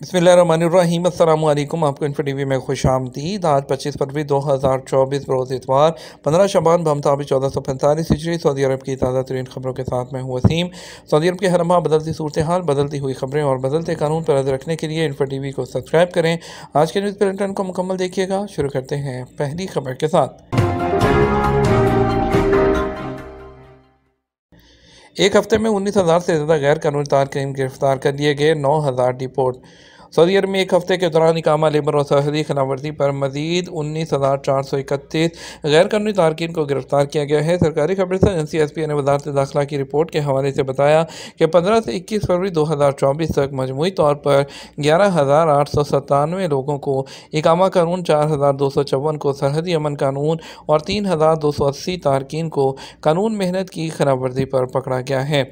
बिस्मिल्लाहिर्रहमानिर्रहीम अस्सलामु अलैकुम। आपको इन्फो टीवी में खुश आमदीद। आज 25 फरवरी 2024 रोज़ इतवार 15 शबान बमताबिक 1445 हिजरी। सऊदी अरब की ताज़ा तरीन खबरों के साथ मैं हूँ वसीम। सऊदी अरब के हरमा बदलती सूरत हाल, बदलती हुई खबरें और बदलते कानून पर नज़र रखने के लिए इन्फो टीवी को सब्सक्राइब करें। आज के न्यूज़ बुलेटिन को मुकम्मल देखिएगा। शुरू करते हैं पहली खबर के साथ। एक हफ्ते में 19,000 से ज़्यादा गैर कानूनी तारकीन गिरफ्तार कर लिए गए, 9,000 डिपोर्ट। सऊदी अरब में एक हफ्ते के दौरान इकामा, लेबर और सरहदी खिलाफवर्जी पर मजीद 19,431 गैर कानूनी तारकीन को गिरफ्तार किया गया है। सरकारी खबर एजेंसी SPA ने वजारत दाखिला की रिपोर्ट के हवाले से बताया कि 15 से 21 फरवरी 2024 तक मजमूई तौर पर 11,897 लोगों को इकामा कानून, 4,254 को सरहदी अमन कानून और 3,280 तारकीन को कानून मेहनत की खिलाफवर्जी पर पकड़ा गया है।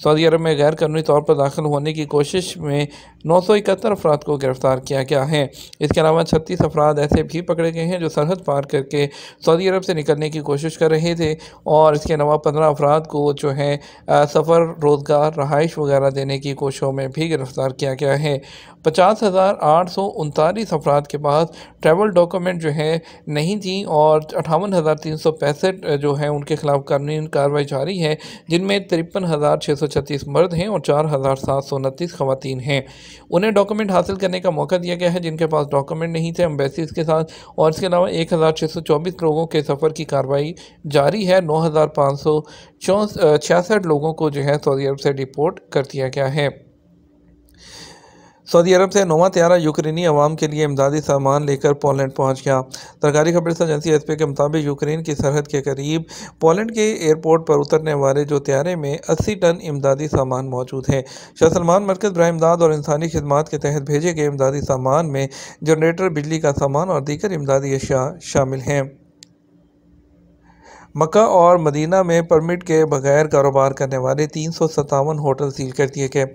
सऊदी अरब में गैर कानूनी तौर पर दाखिल होने की कोशिश में 971 अफराद को गिरफ्तार किया गया है। इसके अलावा 36 अफराद ऐसे भी पकड़े गए हैं जो सरहद पार करके सऊदी अरब से निकलने की कोशिश कर रहे थे, और इसके अलावा 15 अफराद को जो है सफ़र, रोज़गार, रहाइश वगैरह देने की कोशिशों में भी गिरफ्तार किया गया है। 50,839 अफराद के पास ट्रैवल डॉक्यूमेंट जो है नहीं थी और 58,365 जो है उनके खिलाफ कानूनी कार्रवाई जारी है, जिनमें 53,636 मर्द हैं और 4,729 खवातीन हैं। उन्हें डॉक्यूमेंट हासिल करने का मौका दिया गया है जिनके पास डॉक्यूमेंट नहीं थे एम्बेसीज के साथ, और इसके अलावा 1,624 लोगों के सफ़र की कार्रवाई जारी है। 9,566 लोगों को जो है सऊदी अरब से डिपोर्ट कर दिया गया है। सऊदी अरब से नौवां त्यारा यूक्रेनी अवाम के लिए इमदादी सामान लेकर पोलैंड पहुंच गया। सरकारी खबर एजेंसी SPA के मुताबिक यूक्रेन की सरहद के करीब पोलैंड के एयरपोर्ट पर उतरने वाले जो त्यारे में 80 टन इमदादी सामान मौजूद है। शाह सलमान मरकज़ बराए इमदाद और इंसानी खिदमात के तहत भेजे गए इमदादी सामान में जनरेटर, बिजली का सामान और दीगर इमदादी अशिया शामिल हैं। मक्का और मदीना में परमिट के बगैर कारोबार करने वाले 357 होटल सील कर दिए गए।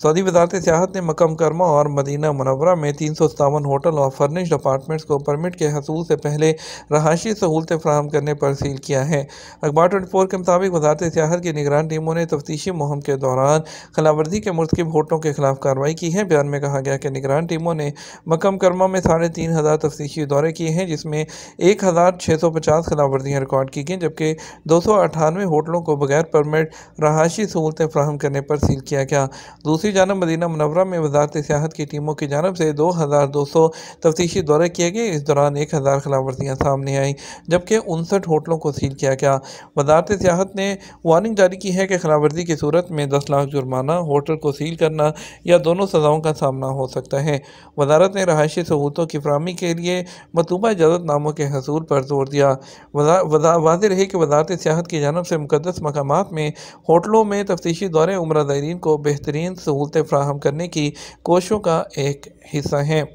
सऊदी वजारत सियाहत ने मक्का मुकरमा और मदीना मुनव्वरा में 357 होटल और फर्निश्ड अपार्टमेंट्स को परमिट के हसूल से पहले रहायशी सहूलतें फराहम करने पर सील किया है। अखबार 24 के मुताबिक वजारत सियाहत की निगरान टीमों ने तफ्तीशी मुहिम के दौरान खिलाफवर्जी के मुर्तकिब होटलों के खिलाफ कार्रवाई की है। बयान में कहा गया कि निगरान टीमों ने मक्का मुकरमा में 3,500 तफ्तीशी दौरे किए हैं, जिसमें 1,650 खिलाफवर्जियाँ रिकॉर्ड की गई, जबकि 298 होटलों को बगैर परमिट रहायशी सहूलतें फराहम करने पर सील किया गया। दूसरी जानब मदीना मुनव्वरा में वजारत सियाहत की टीमों की जानब से 2,200 तफ्तीशी दौरे किए गए। इस दौरान 1,000 खिलाफवर्जियाँ सामने आईं, जबकि 59 होटलों को सील किया गया। वजारत सियाहत ने वार्निंग जारी की है कि खिलाफवर्जी की सूरत में 10 लाख जुर्माना, होटल को सील करना या दोनों सज़ाओं का सामना हो सकता है। वजारत ने रहायशी सहूलतों की फराहमी के लिए मतलूबा इजाज़तनामों के हसूल पर जोर दिया। वाज़ेह रहे कि वजारत सियाहत की जानब से मुक़द्दस मकामात में होटलों में तफ्तीशी दौरे उम्रा ज़ायरीन को बेहतरीन सहूलतें फराहम करने की कोशिशों का एक हिस्सा हैं।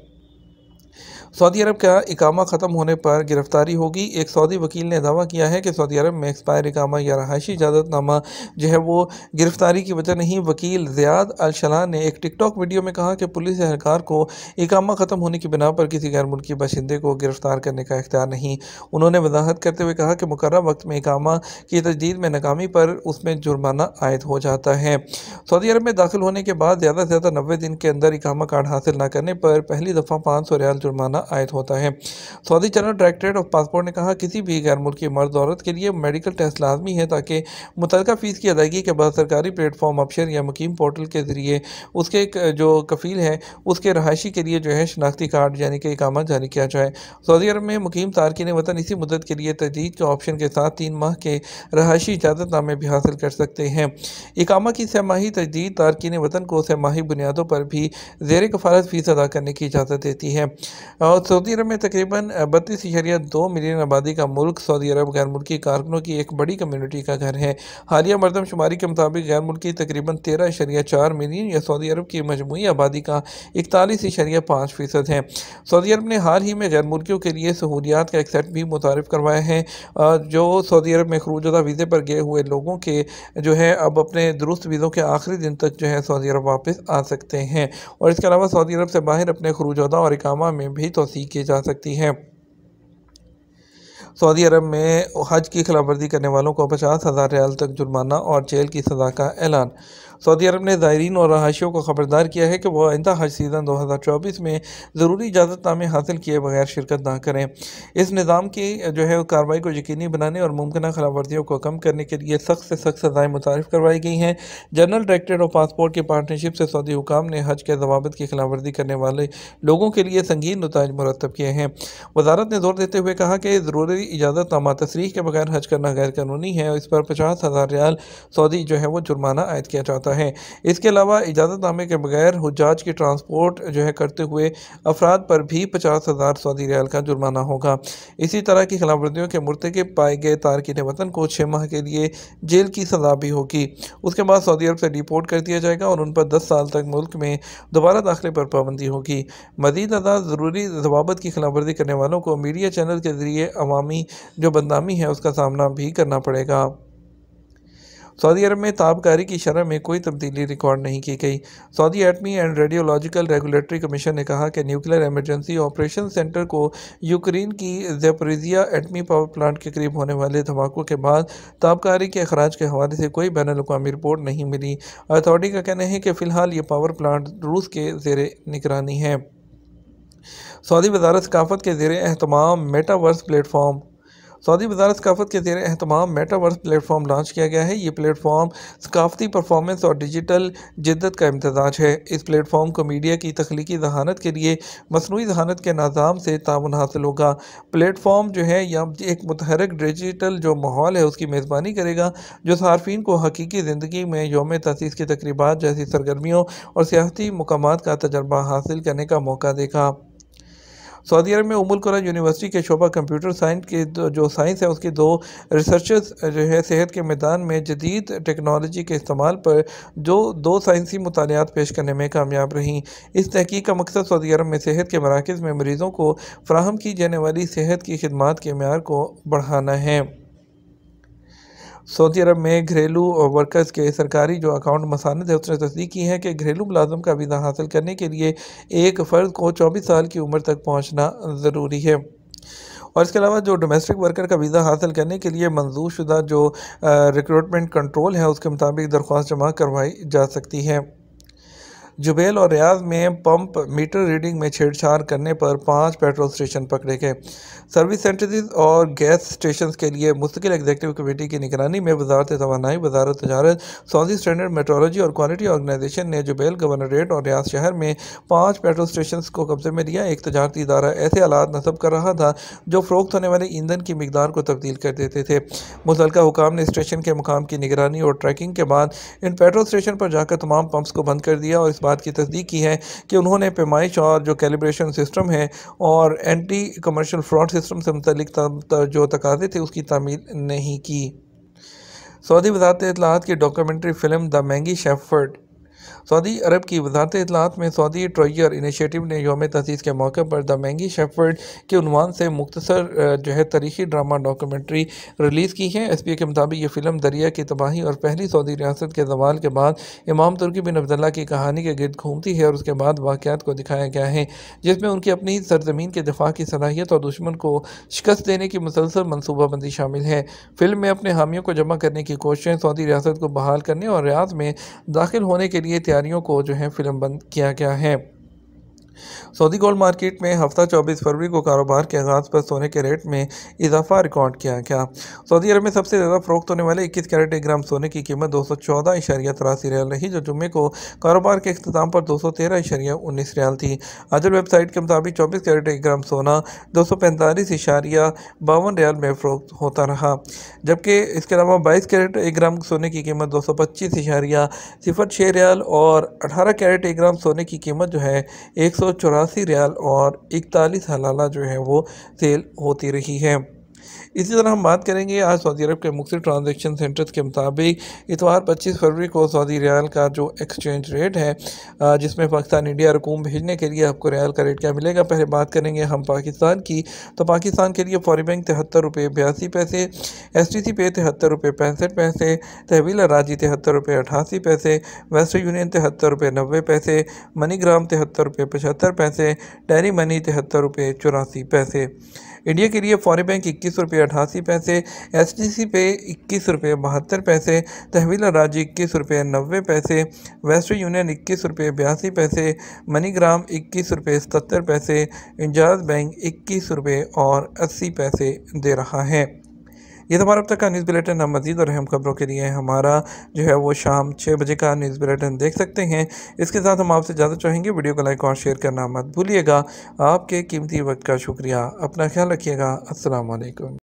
सऊदी अरब का इकामा ख़त्म होने पर गिरफ्तारी होगी। एक सऊदी वकील ने दावा किया है कि सऊदी अरब में एक्सपायर इकामा या रहायशी इजाज़तनामा जो है वो गिरफ्तारी की वजह नहीं। वकील ज़ियाद अल शलान ने एक टिकटॉक वीडियो में कहा कि पुलिस एहलकार को इकामा ख़त्म होने की बिना पर किसी गैर मुल्की बाशिंदे को गिरफ्तार करने का इख्तियार नहीं। उन्होंने वजाहत करते हुए कहा कि मुकर्रर वक्त में इकामा की तजदीद में नाकामी पर उसमें जुर्माना आयद हो जाता है। सऊदी अरब में दाखिल होने के बाद ज़्यादा से ज़्यादा 90 दिन के अंदर इकामा कार्ड हासिल न करने पर पहली दफ़ा 500 रियाल जुर्माना आयद होता है। Saudi general directorate of passport ने कहा किसी भी गैर मुल्की मर्द औरत के लिए मेडिकल टेस्ट लाजमी है, ताकि मुतल्लिका फ़ीस की अदायगी के बाद सरकारी प्लेटफॉर्म अबशर या मुकीम पोर्टल के ज़रिए उसके जो कफ़ील है उसके रहायशी के लिए जो है शनाख्ती कार्ड यानी कि इकामा जारी किया जाए। सऊदी अरब में मुकीम तारकीन वतन इसी मुद्दत के लिए तजदीद के ऑप्शन के साथ 3 माह के रहायशी इजाज़तनामे भी हासिल कर सकते हैं। इकामा की सहमाही तजदीद तारकीन वतन को सहमाही बुनियादों पर भी ज़ेर कफ़ालत फ़ीस अदा करने की इजाज़त देती है। और सऊदी अरब में तकरीबन 32.2 मिलियन आबादी का मुल्क सऊदी अरब गैर मुल्की कारकुनों की एक बड़ी कम्यूनिटी का घर है। हालिया मरदमशुमारी के मुताबिक गैर मुल्की तकरीबन 13.4 मिलियन या सऊदी अरब की मजमूई आबादी का 41.5% है। सऊदी अरब ने हाल ही में गैर मुल्कियों के लिए सहूलियात का एक सेट भी मुतारिफ करवाया है, जो सऊदी अरब में खरूजदा वीज़े पर गए हुए लोगों के जो है अब अपने दुरुस्त वीज़ों के आखिरी दिन तक जो है सऊदी अरब वापस आ सकते हैं, और इसके अलावा सऊदी अरब से बाहर अपने खरूजदा और इकामा में भी तोसी की जा सकती है। सऊदी अरब में हज की खिलाफवर्जी करने वालों को 50,000 रियाल तक जुर्माना और जेल की सज़ा का ऐलान। सऊदी अरब ने ज़ायरीन और रहायशियों को खबरदार किया है कि वह आइंदा हज सीज़न 2024 में ज़रूरी इजाज़तनामे हासिल किए बगैर शिरकत ना करें। इस निज़ाम की जो है कार्रवाई को यकीनी बनाने और मुमकिन खिलाफवर्जियों को कम करने के लिए सख्त से सख्त सज़ाएँ मुतारिफ करवाई गई हैं। जनरल डायरेक्टरेट ऑफ पासपोर्ट की पार्टनरशिप से सऊदी हुकाम ने हज के ज़वाबित की खिलाफवर्जी करने वाले लोगों के लिए संगीन नताइज मुरतब किए हैं। वजारत ने जोर देते हुए कहा कि ज़रूरी इजाज़तनामा तसरीह के बगैर हज करना गैर कानूनी है और इस पर 50,000 रियाल सऊदी जो है वो जुर्माना आयद किया जाता है। इसके अलावा इजाज़तनामे के बगैर हुज्जाज की ट्रांसपोर्ट जो है करते हुए अफराद पर भी 50,000 सऊदी रियाल का जुर्माना होगा। इसी तरह की खिलाफवर्जियों के मुर्तकिब पाए गए तारकीन वतन को 6 माह के लिए जेल की सज़ा भी होगी। उसके बाद सऊदी अरब से डिपोर्ट कर दिया जाएगा और उन पर 10 साल तक मुल्क में दोबारा दाखिले पर पाबंदी होगी। मज़ीद ज़रूरी ज़वाबित की खिलाफवर्जी करने वालों को मीडिया चैनल के ज़रिए अवामी जो बदनामी है उसका सामना भी करना पड़ेगा। सऊदी अरब में ताबकारी की शरह में कोई तब्दीली रिकॉर्ड नहीं की गई। सऊदी एटमी एंड रेडियोलॉजिकल रेगुलेटरी कमीशन ने कहा कि न्यूक्लियर इमरजेंसी ऑपरेशन सेंटर को यूक्रेन की ज़ेपोरिज़िया एटमी पावर प्लांट के करीब होने वाले धमाकों के बाद ताबकारी के अखराज के हवाले से कोई बैनुल अक़वामी रिपोर्ट नहीं मिली। अथॉरिटी का कहना है कि फ़िलहाल ये पावर प्लांट रूस के ज़ेरे निगरानी है। सऊदी वज़ारत सकाफ़त के ज़ेरे एहतमाम मेटावर्स प्लेटफॉर्म सऊदी वज़ारत सकाफ़त के ज़ेरे एहतमाम मेटावर्स प्लेटफॉर्म लॉन्च किया गया है। ये प्लेटफॉर्म सकाफ़ती परफॉर्मेंस और डिजिटल जिद्दत का इम्तजाज है। इस प्लेटफॉर्म को मीडिया की तख्लीकी जहानत के लिए मसनूई जहानत के निज़ाम से ताउन हासिल होगा। प्लेटफॉर्म जो है यह एक मुतहरक डिजिटल जो माहौल है उसकी मेज़बानी करेगा, जो सार्फिन को हकीकी ज़िंदगी में यौम तसीस की तकरीबात जैसी सरगर्मियों और सियाहती मकामात का तजर्बा हासिल करने का मौका देगा। सऊदी अरब में उम्मुल कुरा यूनिवर्सिटी के शोबा कंप्यूटर साइंस के जो साइंस है उसके 2 रिसर्चर्स जो है सेहत के मैदान में जदीद टेक्नोलॉजी के इस्तेमाल पर जो 2 साइंसी मुतालियात पेश करने में कामयाब रहीं। इस तहकीक का मकसद सऊदी अरब में सेहत के मराकज़ में मरीज़ों को फ़राहम की जाने वाली सेहत की खिदमात के मेयार को बढ़ाना है। सऊदी अरब में घरेलू वर्कर्स के सरकारी जो अकाउंट मसानद है उसने तस्दीक की है कि घरेलू मुलाजम का वीज़ा हासिल करने के लिए एक फ़र्द को 24 साल की उम्र तक पहुँचना ज़रूरी है। और इसके अलावा जो डोमेस्टिक वर्कर का वीज़ा हासिल करने के लिए मंजूर शुदा जो रिक्रूटमेंट कंट्रोल है उसके मुताबिक दरख्वास्त जमा करवाई जा सकती है। जुबैल और रियाज में पंप मीटर रीडिंग में छेड़छाड़ करने पर 5 पेट्रोल स्टेशन पकड़े गए। सर्विस सेंटर्स और गैस स्टेशन के लिए मुस्तकिल एग्जीक्यूटिव कमेटी की निगरानी में वजारत तवानाई, वजारत तजारत, सऊदी स्टैंडर्ड मेट्रोलॉजी और क्वालिटी ऑर्गेनाइजेशन ने जुबैल, गवर्नरेट और रियाज शहर में 5 पेट्रोल स्टेशन को कब्जे में लिया। एक तजारती इदारा ऐसे आलात नस्ब कर रहा था जो फ़रोख्त होने वाले ईंधन की मिकदार को तब्दील कर देते थे। मुतल्लिका हुकाम ने स्टेशन के मुकाम की निगरानी और ट्रैकिंग के बाद इन पेट्रोल स्टेशन पर जाकर तमाम पंप्स को बंद कर दिया और इस बात की तस्दीक की है कि उन्होंने पैमाइश और जो कैलिब्रेशन सिस्टम है और एंटी कमर्शियल फ्रॉड सिस्टम से मुतल्लिक जो तकाज़े थे उसकी तामील नहीं की। सऊदी वज़ारत इत्तलाआत की documentary film the mangy shepherd. Saudi अरब की वज़ारत इत्तलाआत में सऊदी ट्रायर इनिशिएटिव ने यौम तसीस के मौके पर द मैंगी शेफ़र्ड के उन्वान से मुख्तसर जो है तारीखी ड्रामा डॉक्यूमेंट्री रिलीज़ की है। एसपीए के मुताबिक ये फ़िल्म दरिया की तबाही और पहली सऊदी रियासत के ज़वाल के बाद इमाम तुर्की बिन अब्दुल्ला की कहानी के गिर्द घूमती है और उसके बाद वाक़यात को दिखाया गया है, जिसमें उनकी अपनी सरजमीन के दिफा की सलाहियत और दुश्मन को शिकस्त देने की मुसलसल मनसूबाबंदी शामिल है। फ़िल्म में अपने हामियों को जमा करने की कोशिशें, सऊदी रियासत को बहाल करने और रियाद में दाखिल होने के लिए तैयारियों को जो है फिल्म बंद किया गया है। सऊदी गोल्ड मार्केट में हफ्ता 24 फरवरी को कारोबार के आगाज़ पर सोने के रेट में इजाफा रिकॉर्ड किया गया। सऊदी अरब में सबसे ज़्यादा फ़रोख्त होने वाले 21 कैरेट 1 ग्राम सोने की कीमत 214.83 रियाल रही, जो जुम्मे को कारोबार के अख्ताम पर 213.19 रियाल थी। अजल वेबसाइट के मुताबिक 24 कैरेट 1 ग्राम सोना 245.52 रियाल में फ़रोख्त होता रहा, जबकि इसके अलावा 22 कैरेट 1 ग्राम सोने की कीमत 225.06 रियाल और 18 कैरेट 1 ग्राम सोने की कीमत जो है 184 रियाल और 41 हलाला जो है वो सेल होती रही है। इसी तरह हम बात करेंगे आज सऊदी अरब के मुख्तलिफ ट्रांजैक्शन सेंटर्स के मुताबिक इतवार 25 फरवरी को सऊदी रियाल का जो एक्सचेंज रेट है, जिसमें पाकिस्तान इंडिया रकूम भेजने के लिए आपको रियाल का रेट क्या मिलेगा। पहले बात करेंगे हम पाकिस्तान की, तो पाकिस्तान के लिए फौरी बैंक 73 रुपये 82 पैसे, STC पे 73 रुपये 65 पैसे, तहवील अराजी 73 रुपये 88 पैसे, वेस्टर्न यूनियन 73 रुपये 90 पैसे, मनीग्राम 73 रुपये 75 पैसे, डेयरी मनी 73 रुपये 84 पैसे। इंडिया के लिए फौरी बैंक 21 रुपये 88 पैसे, HDC पे 21 रुपये 72 पैसे, तहवील राज्य 21 रुपये 90 पैसे, वेस्टर्न यूनियन 21 रुपये 82 पैसे, मनीग्राम 21 रुपये 70 पैसे, इंजाज बैंक 21 रुपये 80 पैसे दे रहा है। ये तो हमारा अब तक का न्यूज़ बुलेटिन। हम मज़ीद और अहम खबरों के लिए हमारा जो है वो शाम 6 बजे का न्यूज़ बुलेटिन देख सकते हैं। इसके साथ हम आपसे ज़्यादा चाहेंगे वीडियो को लाइक और शेयर करना मत भूलिएगा। आपके कीमती वक्त का शुक्रिया। अपना ख्याल रखिएगा। अस्सलाम वालेकुम।